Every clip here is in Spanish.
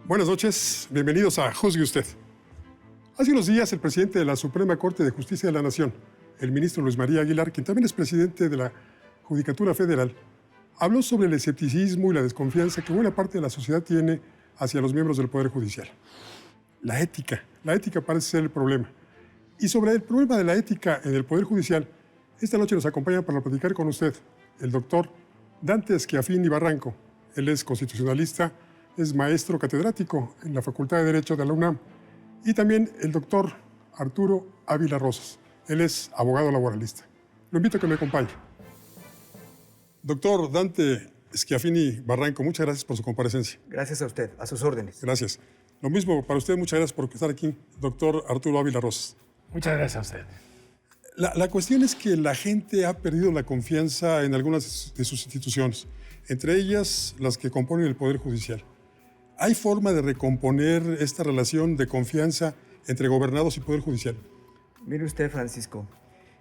Buenas noches, bienvenidos a Juzgue Usted. Hace unos días el presidente de la Suprema Corte de Justicia de la Nación, el ministro Luis María Aguilar, quien también es presidente de la Judicatura Federal, habló sobre el escepticismo y la desconfianza que buena parte de la sociedad tiene hacia los miembros del Poder Judicial. La ética parece ser el problema. Y sobre el problema de la ética en el Poder Judicial, esta noche nos acompaña para platicar con usted el doctor Dante Schiaffini Barranco. Él es constitucionalista, es maestro catedrático en la Facultad de Derecho de la UNAM. Y también el doctor Arturo Ávila Rosas. Él es abogado laboralista. Lo invito a que me acompañe. Doctor Dante Schiaffini Barranco, muchas gracias por su comparecencia. Gracias a usted, a sus órdenes. Gracias. Lo mismo para usted, muchas gracias por estar aquí, doctor Arturo Ávila Rosas. Muchas gracias a usted. La cuestión es que la gente ha perdido la confianza en algunas de sus instituciones, entre ellas las que componen el Poder Judicial. ¿Hay forma de recomponer esta relación de confianza entre gobernados y Poder Judicial? Mire usted, Francisco,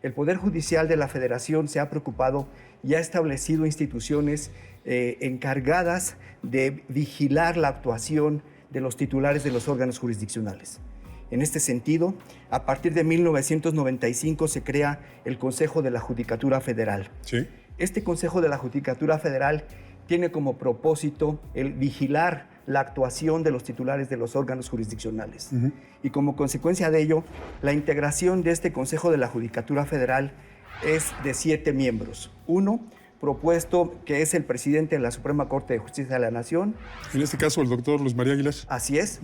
el Poder Judicial de la Federación se ha preocupado y ha establecido instituciones encargadas de vigilar la actuación de los titulares de los órganos jurisdiccionales. En este sentido, a partir de 1995 se crea el Consejo de la Judicatura Federal. Sí. Este Consejo de la Judicatura Federal tiene como propósito el vigilar la actuación de los titulares de los órganos jurisdiccionales. Y como consecuencia de ello, la integración de este Consejo de la Judicatura Federal es de 7 miembros. Uno, propuesto, que es el presidente de la Suprema Corte de Justicia de la Nación. En este caso, el doctor Luis María Aguilar. Así es.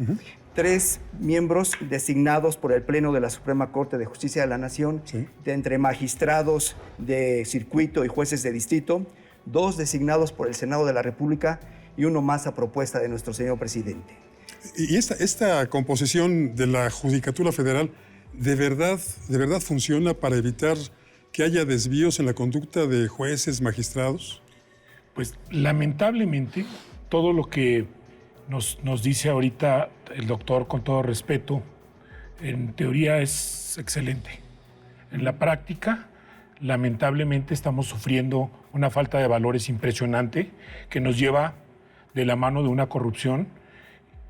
3 miembros designados por el Pleno de la Suprema Corte de Justicia de la Nación, Sí. de entre magistrados de circuito y jueces de distrito, 2 designados por el Senado de la República y 1 más a propuesta de nuestro señor presidente. Y esta composición de la Judicatura Federal, ¿de verdad funciona para evitar que haya desvíos en la conducta de jueces, magistrados? Pues lamentablemente, todo lo que nos dice ahorita el doctor, con todo respeto, en teoría es excelente. En la práctica, lamentablemente estamos sufriendo una falta de valores impresionante que nos lleva de la mano de una corrupción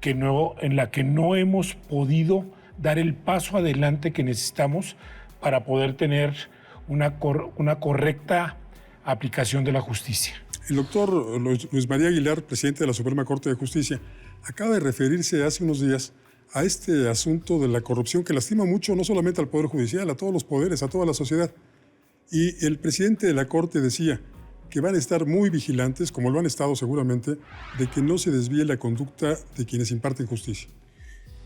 en la que no hemos podido dar el paso adelante que necesitamos para poder tener una correcta aplicación de la justicia. El doctor Luis María Aguilar, presidente de la Suprema Corte de Justicia, acaba de referirse hace unos días a este asunto de la corrupción que lastima mucho no solamente al Poder Judicial, a todos los poderes, a toda la sociedad. Y el presidente de la Corte decía que van a estar muy vigilantes, como lo han estado seguramente, de que no se desvíe la conducta de quienes imparten justicia.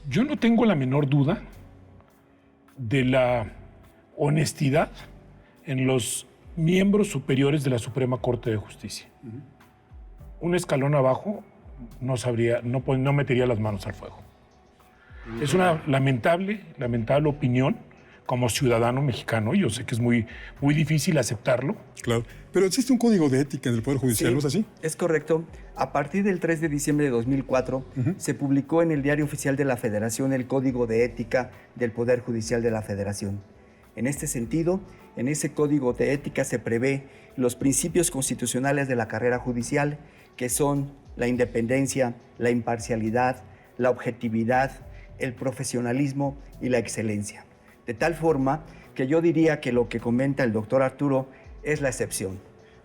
Yo no tengo la menor duda de la honestidad en los miembros superiores de la Suprema Corte de Justicia. Un escalón abajo no metería las manos al fuego. Es una lamentable opinión como ciudadano mexicano. Yo sé que es muy difícil aceptarlo. Claro, pero existe un código de ética en el Poder Judicial, Sí, ¿no es así? Es correcto. A partir del 3 de diciembre de 2004, se publicó en el Diario Oficial de la Federación el Código de Ética del Poder Judicial de la Federación. En este sentido, en ese Código de Ética se prevé los principios constitucionales de la carrera judicial, que son la independencia, la imparcialidad, la objetividad, el profesionalismo y la excelencia. De tal forma que yo diría que lo que comenta el doctor Arturo es la excepción,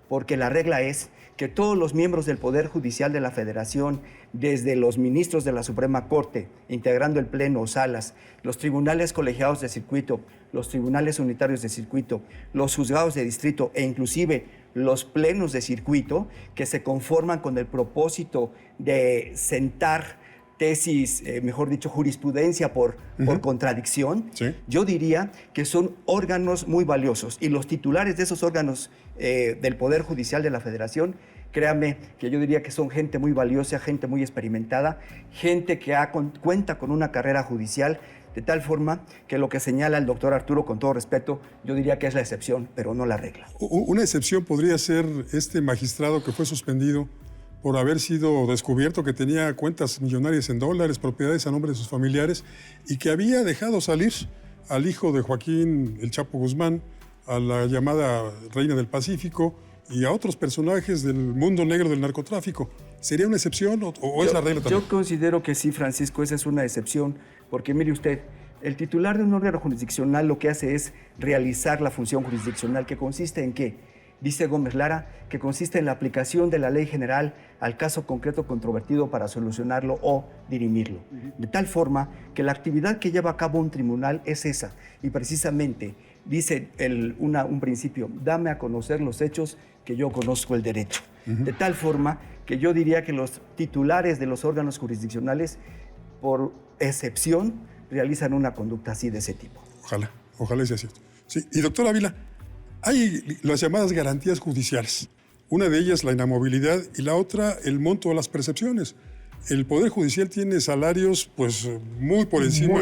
porque la regla es que todos los miembros del Poder Judicial de la Federación, desde los ministros de la Suprema Corte, integrando el Pleno o salas, los tribunales colegiados de circuito, los tribunales unitarios de circuito, los juzgados de distrito e inclusive los plenos de circuito, que se conforman con el propósito de sentar tesis, mejor dicho, jurisprudencia por contradicción, Sí. yo diría que son órganos muy valiosos. Y los titulares de esos órganos del Poder Judicial de la Federación, créame que yo diría que son gente muy valiosa, gente muy experimentada, gente que cuenta con una carrera judicial, de tal forma que lo que señala el doctor Arturo, con todo respeto, yo diría que es la excepción, pero no la regla. Una excepción podría ser este magistrado que fue suspendido por haber sido descubierto que tenía cuentas millonarias en dólares, propiedades a nombre de sus familiares, y que había dejado salir al hijo de Joaquín El Chapo Guzmán, a la llamada Reina del Pacífico y a otros personajes del mundo negro del narcotráfico. ¿Sería una excepción o es la regla también? Yo considero que sí, Francisco, esa es una excepción, porque mire usted, el titular de un órgano jurisdiccional lo que hace es realizar la función jurisdiccional, que consiste en qué. Dice Gómez Lara que consiste en la aplicación de la ley general al caso concreto controvertido para solucionarlo o dirimirlo. De tal forma que la actividad que lleva a cabo un tribunal es esa. Y precisamente dice un principio, dame a conocer los hechos que yo conozco el derecho. De tal forma que yo diría que los titulares de los órganos jurisdiccionales, por excepción, realizan una conducta así de ese tipo. Ojalá sea cierto. Sí. Y doctor Ávila, hay las llamadas garantías judiciales. Una de ellas, la inamovilidad, y la otra, el monto de las percepciones. El Poder Judicial tiene salarios pues muy por encima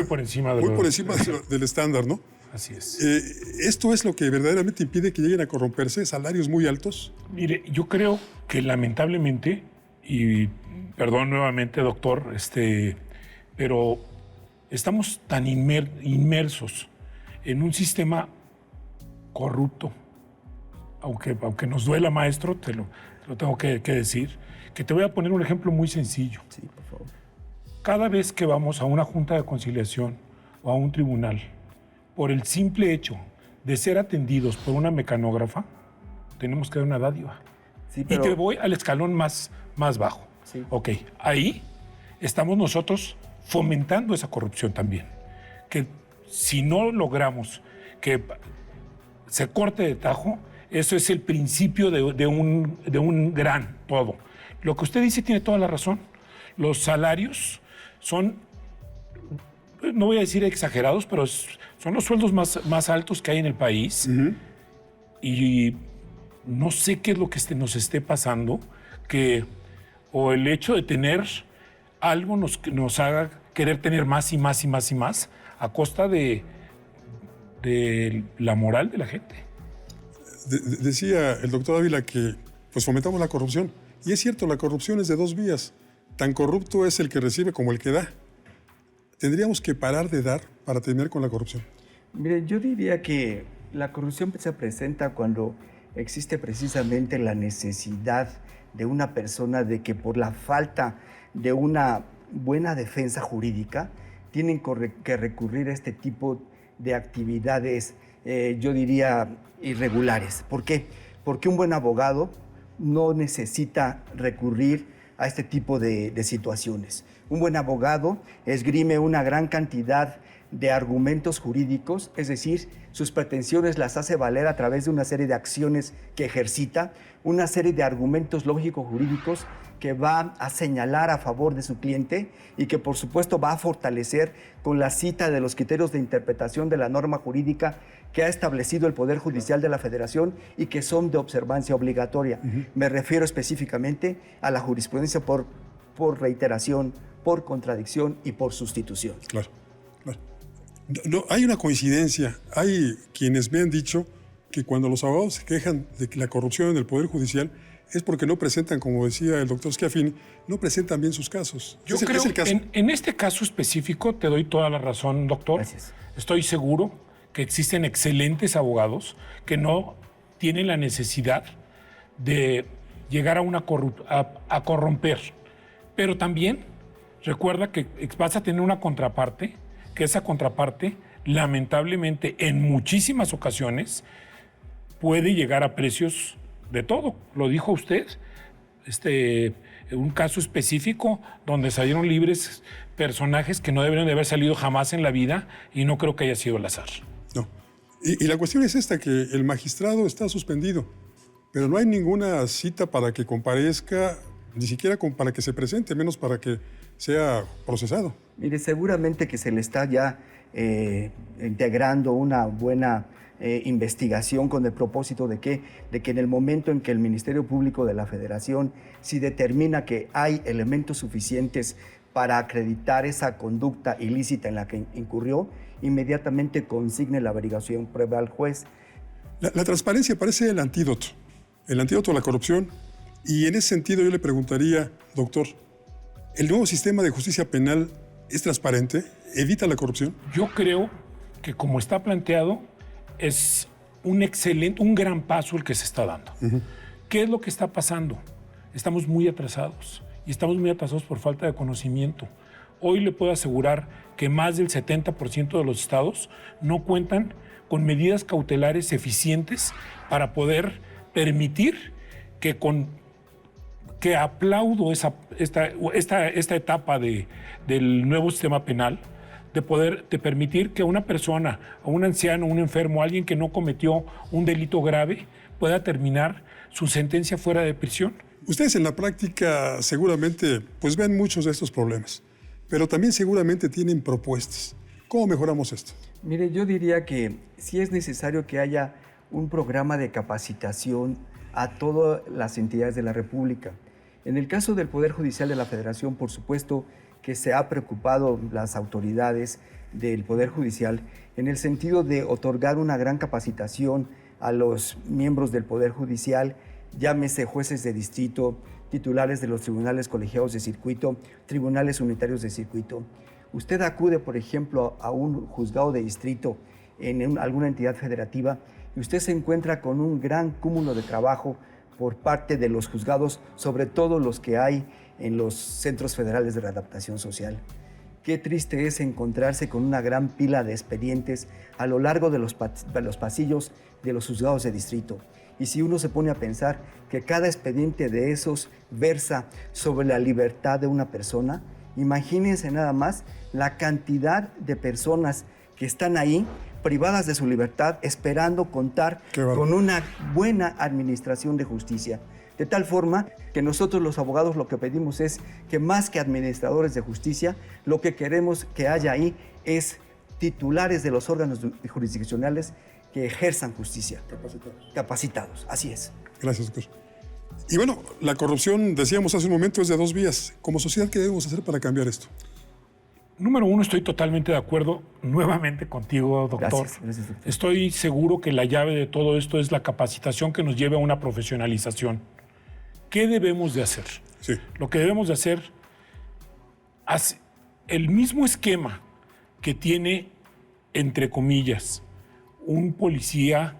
del estándar, ¿no? Así es. ¿Esto es lo que verdaderamente impide que lleguen a corromperse, salarios muy altos? Mire, yo creo que lamentablemente, y perdón nuevamente, doctor, pero estamos tan inmersos en un sistema corrupto, aunque nos duela, maestro, te lo tengo que decir, que te voy a poner un ejemplo muy sencillo. Sí, por favor. Cada vez que vamos a una junta de conciliación o a un tribunal, por el simple hecho de ser atendidos por una mecanógrafa, tenemos que dar una dádiva. Sí, pero... Y te voy al escalón más bajo. Sí. Ok, ahí estamos nosotros fomentando esa corrupción también. Que si no logramos que se corte de tajo, eso es el principio de un gran todo. Lo que usted dice tiene toda la razón. Los salarios son, no voy a decir exagerados, pero son los sueldos más altos que hay en el país. Uh-huh. Y no sé qué es lo que nos esté pasando, o el hecho de tener algo nos haga querer tener más y más y más y más a costa de la moral de la gente. Decía el doctor Ávila que pues fomentamos la corrupción. Y es cierto, la corrupción es de dos vías. Tan corrupto es el que recibe como el que da. ¿Tendríamos que parar de dar para terminar con la corrupción? Mire, yo diría que la corrupción se presenta cuando existe precisamente la necesidad de una persona de que por la falta de una buena defensa jurídica tienen que recurrir a este tipo de actividades, yo diría, irregulares. ¿Por qué? Porque un buen abogado no necesita recurrir a este tipo de situaciones. Un buen abogado esgrime una gran cantidad de argumentos jurídicos, es decir, sus pretensiones las hace valer a través de una serie de acciones que ejercita, una serie de argumentos lógico-jurídicos que va a señalar a favor de su cliente y que por supuesto va a fortalecer con la cita de los criterios de interpretación de la norma jurídica que ha establecido el Poder Judicial de la Federación y que son de observancia obligatoria. Uh-huh. Me refiero específicamente a la jurisprudencia por reiteración, por contradicción y por sustitución. Claro. No, hay una coincidencia. Hay quienes me han dicho que cuando los abogados se quejan de la corrupción en el Poder Judicial es porque no presentan, como decía el doctor Schiaffini, no presentan bien sus casos. Yo creo que en este caso específico te doy toda la razón, doctor. Gracias. Estoy seguro que existen excelentes abogados que no tienen la necesidad de llegar a corromper. Pero también recuerda que vas a tener una contraparte, que esa contraparte, lamentablemente, en muchísimas ocasiones, puede llegar a precios de todo. Lo dijo usted, un caso específico donde salieron libres personajes que no deberían de haber salido jamás en la vida y no creo que haya sido el azar. No. Y la cuestión es esta, que el magistrado está suspendido, pero no hay ninguna cita para que comparezca, ni siquiera para que se presente, menos para que sea procesado. Mire, seguramente que se le está ya integrando una buena investigación con el propósito de que en el momento en que el Ministerio Público de la Federación, si determina que hay elementos suficientes para acreditar esa conducta ilícita en la que incurrió, inmediatamente consigne la averiguación prueba al juez. La transparencia parece el antídoto a la corrupción. Y en ese sentido yo le preguntaría, doctor, ¿el nuevo sistema de justicia penal es transparente? ¿Evita la corrupción? Yo creo que como está planteado es un gran paso el que se está dando. Uh-huh. ¿Qué es lo que está pasando? Estamos muy atrasados y estamos muy atrasados por falta de conocimiento. Hoy le puedo asegurar que más del 70% de los estados no cuentan con medidas cautelares eficientes para poder permitir que aplaudo esta etapa del nuevo sistema penal, de permitir que una persona, o un anciano, un enfermo, alguien que no cometió un delito grave, pueda terminar su sentencia fuera de prisión. Ustedes en la práctica seguramente pues ven muchos de estos problemas, pero también seguramente tienen propuestas. ¿Cómo mejoramos esto? Mire, yo diría que sí es necesario que haya un programa de capacitación a todas las entidades de la República. En el caso del Poder Judicial de la Federación, por supuesto que se ha preocupado las autoridades del Poder Judicial en el sentido de otorgar una gran capacitación a los miembros del Poder Judicial, llámese jueces de distrito, titulares de los tribunales colegiados de circuito, tribunales unitarios de circuito. Usted acude, por ejemplo, a un juzgado de distrito en alguna entidad federativa y usted se encuentra con un gran cúmulo de trabajo por parte de los juzgados, sobre todo los que hay en los centros federales de readaptación social. Qué triste es encontrarse con una gran pila de expedientes a lo largo de los pasillos de los juzgados de distrito. Y si uno se pone a pensar que cada expediente de esos versa sobre la libertad de una persona, imagínense nada más la cantidad de personas que están ahí privadas de su libertad esperando contar con una buena administración de justicia. De tal forma que nosotros los abogados lo que pedimos es que más que administradores de justicia, lo que queremos que haya ahí es titulares de los órganos jurisdiccionales que ejerzan justicia. Capacitados, así es. Gracias, doctor. Y bueno, la corrupción, decíamos hace un momento, es de dos vías. Como sociedad, ¿qué debemos hacer para cambiar esto? Número uno, estoy totalmente de acuerdo nuevamente contigo, doctor. Gracias, doctor. Estoy seguro que la llave de todo esto es la capacitación que nos lleve a una profesionalización. ¿Qué debemos de hacer? Sí. Lo que debemos de hacer, el mismo esquema que tiene, entre comillas, un policía,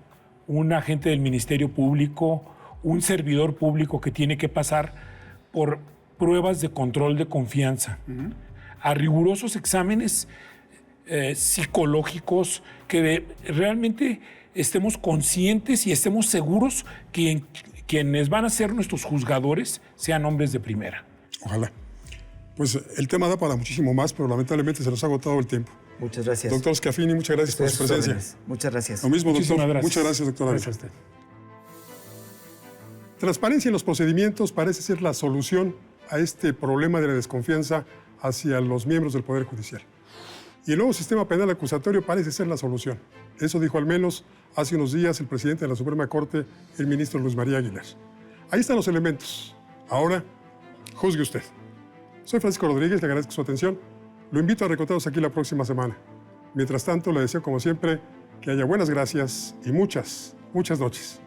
un agente del Ministerio Público, un servidor público que tiene que pasar por pruebas de control de confianza, a rigurosos exámenes psicológicos, que realmente estemos conscientes y estemos seguros que quienes van a ser nuestros juzgadores sean hombres de primera. Ojalá. Pues el tema da para muchísimo más, pero lamentablemente se nos ha agotado el tiempo. Muchas gracias. Doctor Schiaffini, muchas gracias por su presencia. Muchas gracias. Lo mismo, doctor. Gracias. Muchas gracias, doctor. Gracias a usted. Transparencia en los procedimientos parece ser la solución a este problema de la desconfianza hacia los miembros del Poder Judicial. Y el nuevo sistema penal acusatorio parece ser la solución. Eso dijo al menos hace unos días el presidente de la Suprema Corte, el ministro Luis María Aguilar. Ahí están los elementos. Ahora, juzgue usted. Soy Francisco Rodríguez, le agradezco su atención. Lo invito a reencontrarnos aquí la próxima semana. Mientras tanto, le deseo, como siempre, que haya buenas gracias y muchas, muchas noches.